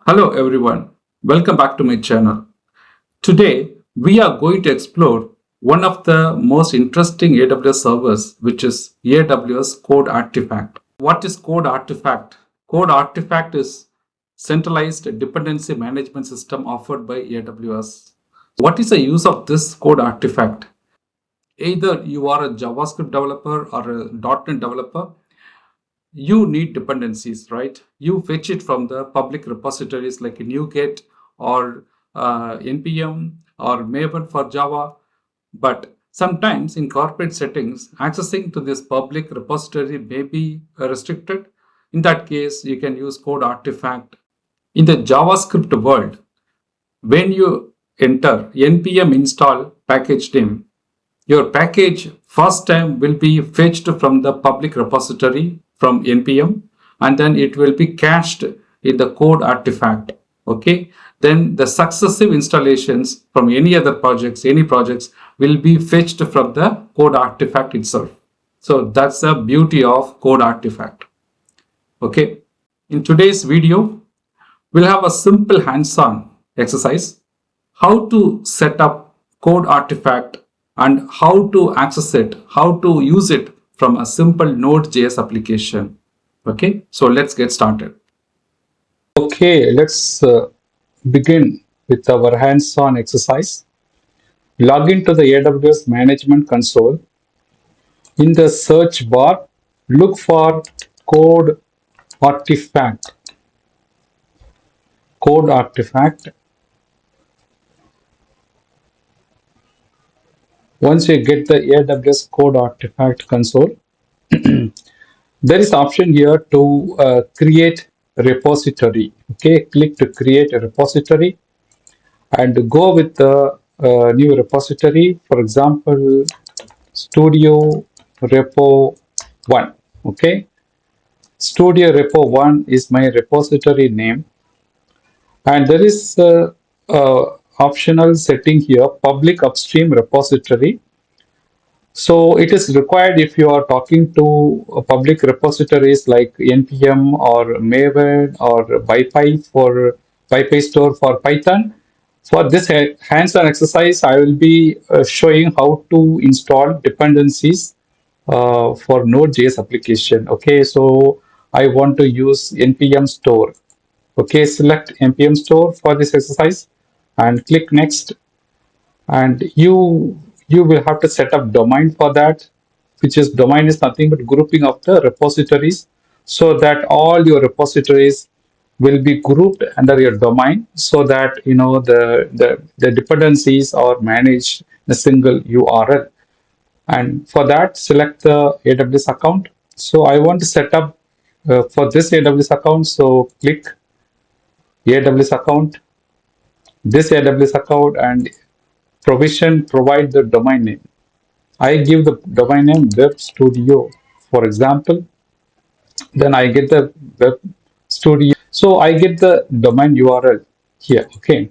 Hello everyone, welcome back to my channel. Today we are going to explore one of the most interesting AWS servers, which is AWS CodeArtifact. What is CodeArtifact? CodeArtifact is centralized dependency management system offered by AWS. What is the use of this CodeArtifact? Either you are a JavaScript developer or a .NET developer, you need dependencies, right? You fetch it from the public repositories like NuGet or npm or Maven for Java. But sometimes in corporate settings, accessing to this public repository may be restricted. In that case, you can use CodeArtifact. In the JavaScript world, when you enter npm install package name, your package first time will be fetched from the public repository from npm, and then it will be cached in the CodeArtifact. Okay, then the successive installations from any projects will be fetched from the CodeArtifact itself. So that's the beauty of CodeArtifact. Okay, in today's video we'll have a simple hands-on exercise, how to set up CodeArtifact and how to access it, how to use it from a simple Node.js application. Okay, so let's get started. Okay, let's begin with our hands-on exercise. Log into the AWS Management Console. In the search bar, look for Code Artifact. Code Artifact. Once you get the AWS Code Artifact console, there is option here to create repository. Okay, click to create a repository and go with the new repository. For example, Studio Repo 1. Okay, Studio Repo 1 is my repository name, and there is a optional setting here, public upstream repository. So it is required if you are talking to public repositories like npm or Maven or ByPy for ByPyStore for Python. For this hands-on exercise, I will be showing how to install dependencies for Node.js application. Okay, so I want to use npm store. Okay, select npm store for this exercise and click next, and you will have to set up domain for that, which is domain is nothing but grouping of the repositories, so that all your repositories will be grouped under your domain, so that the dependencies are managed in a single URL. And for that, select the AWS account. So I want to set up for this AWS account, so click AWS account, this AWS account, and provide the domain name. I give the domain name Web Studio, for example. Then I get the Web Studio. So I get the domain URL here. Okay.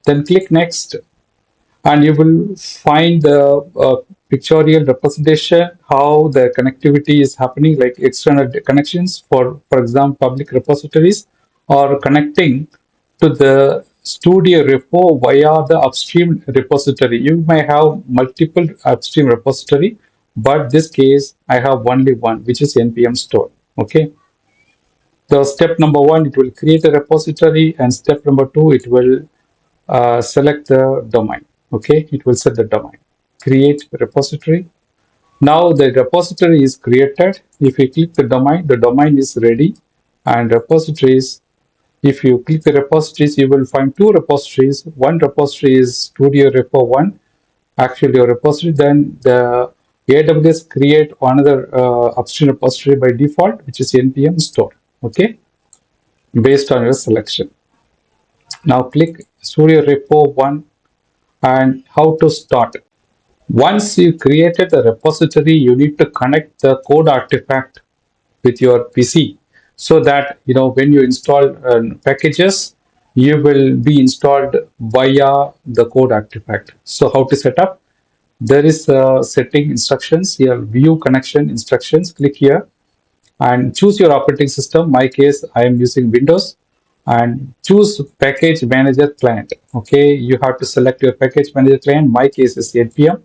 Then click next, and you will find the pictorial representation how the connectivity is happening, like external connections for example, public repositories, or connecting to the Studio repo via the upstream repository. You may have multiple upstream repository, but this case I have only one, which is npm store. Okay. The step number one, it will create a repository, and step number two, it will select the domain. Okay, it will set the domain. Create repository. Now the repository is created. If you click the domain is ready, and repositories. If you click the repositories, you will find two repositories. One repository is Studio Repo 1, actually your repository. Then the AWS create another upstream repository by default, which is npm store. Okay, based on your selection. Now click Studio Repo 1 and how to start. Once you created the repository, you need to connect the CodeArtifact with your PC, so that when you install packages, you will be installed via the CodeArtifact. So how to set up? There is setting instructions here, view connection instructions. Click here and choose your operating system. My case, I am using Windows, and choose package manager client. Okay, you have to select your package manager client. My case is npm.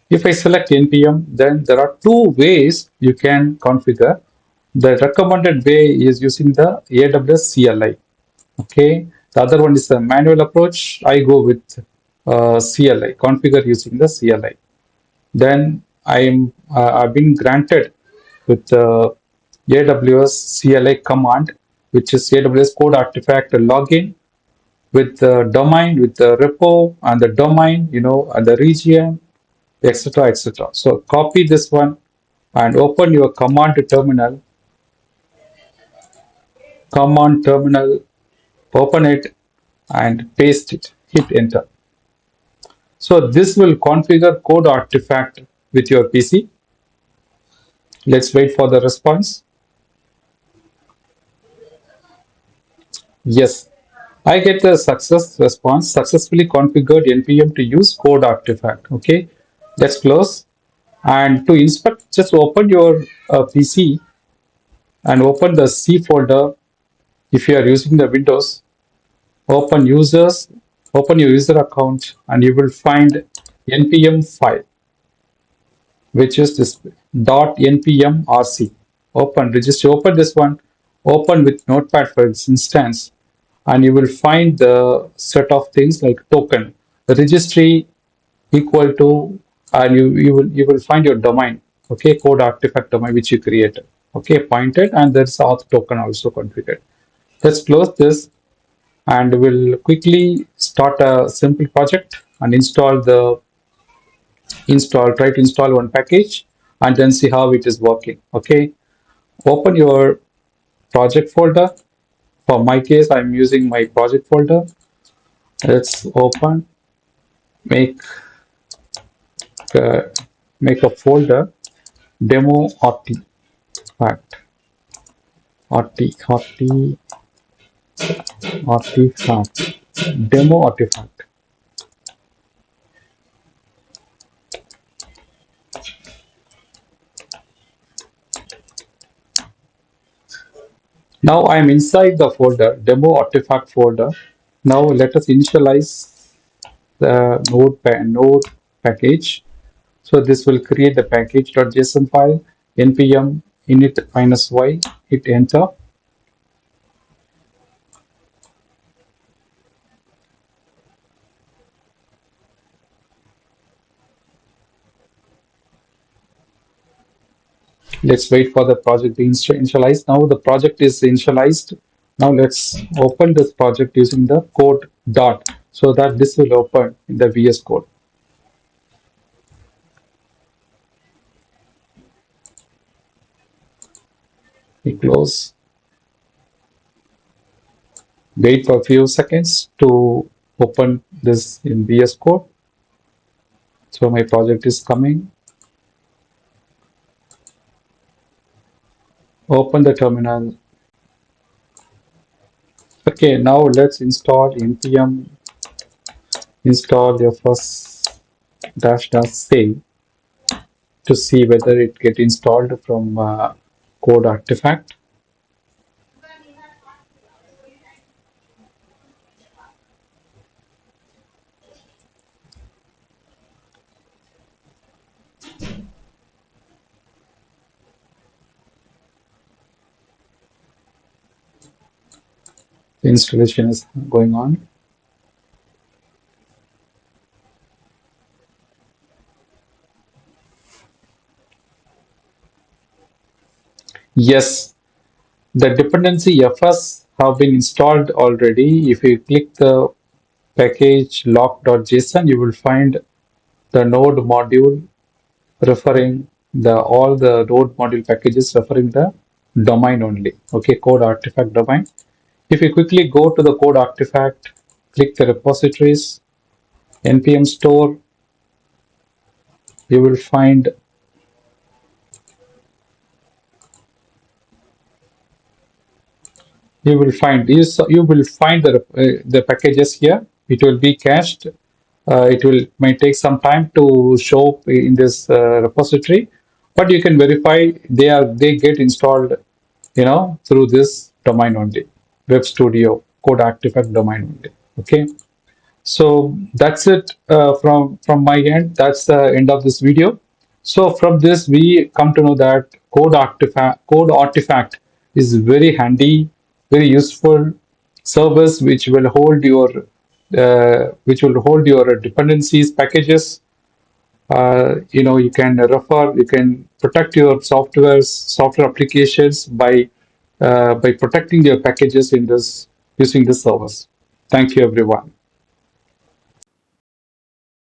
If I select npm, then there are two ways you can configure. The recommended way is using the AWS CLI. Okay, the other one is the manual approach. I go with CLI, configure using the CLI. Then I've been granted with the AWS CLI command, which is AWS code artifact login with the domain, with the repo and the domain, and the region, etc., etc. So copy this one and open your command terminal, open it and paste it, hit enter. So this will configure code artifact with your PC. Let's wait for the response. Yes, I get the success response, successfully configured npm to use code artifact. Okay, let's close. And to inspect, just open your PC and open the C folder. If you are using the Windows, open users, open your user account, and you will find npm file, which is this .npm.rc. Open, register, open this one, open with Notepad for its instance, and you will find the set of things like token, the registry equal to, and you will find your domain, okay, code artifact domain which you created, okay, pointed, and there's auth token also configured. Let's close this and we'll quickly start a simple project and try to install one package and then see how it is working. Okay, open your project folder. For my case, I'm using my project folder. Let's open, make uh, make a folder, demo artifact, artifact, demo artifact. Now I'm inside the folder, demo artifact folder. Now let us initialize the node package. So this will create the package.json file, npm init -y, hit enter. Let's wait for the project to initialize. Now the project is initialized. Now let's open this project using the code dot so that this will open in the VS Code. We close. Wait for a few seconds to open this in VS Code. So my project is coming. Open the terminal. Okay, now let's install npm install your first --save to see whether it get installed from code artifact. The installation is going on. Yes, the dependency fs have been installed already. If you click the package lock.json, you will find the node module referring the all the node module packages referring the domain only. Okay, code artifact domain. If you quickly go to the code artifact, click the repositories, npm store, you will find the packages here. It will be cached. It might take some time to show in this repository, but you can verify they get installed, through this domain only. Web Studio Code Artifact domain only. Okay, so that's it from my end. That's the end of this video. So from this, we come to know that code artifact is very handy, very useful service which will hold your dependencies packages. You can refer, you can protect your software applications by protecting your packages in this using this service. Thank you, everyone.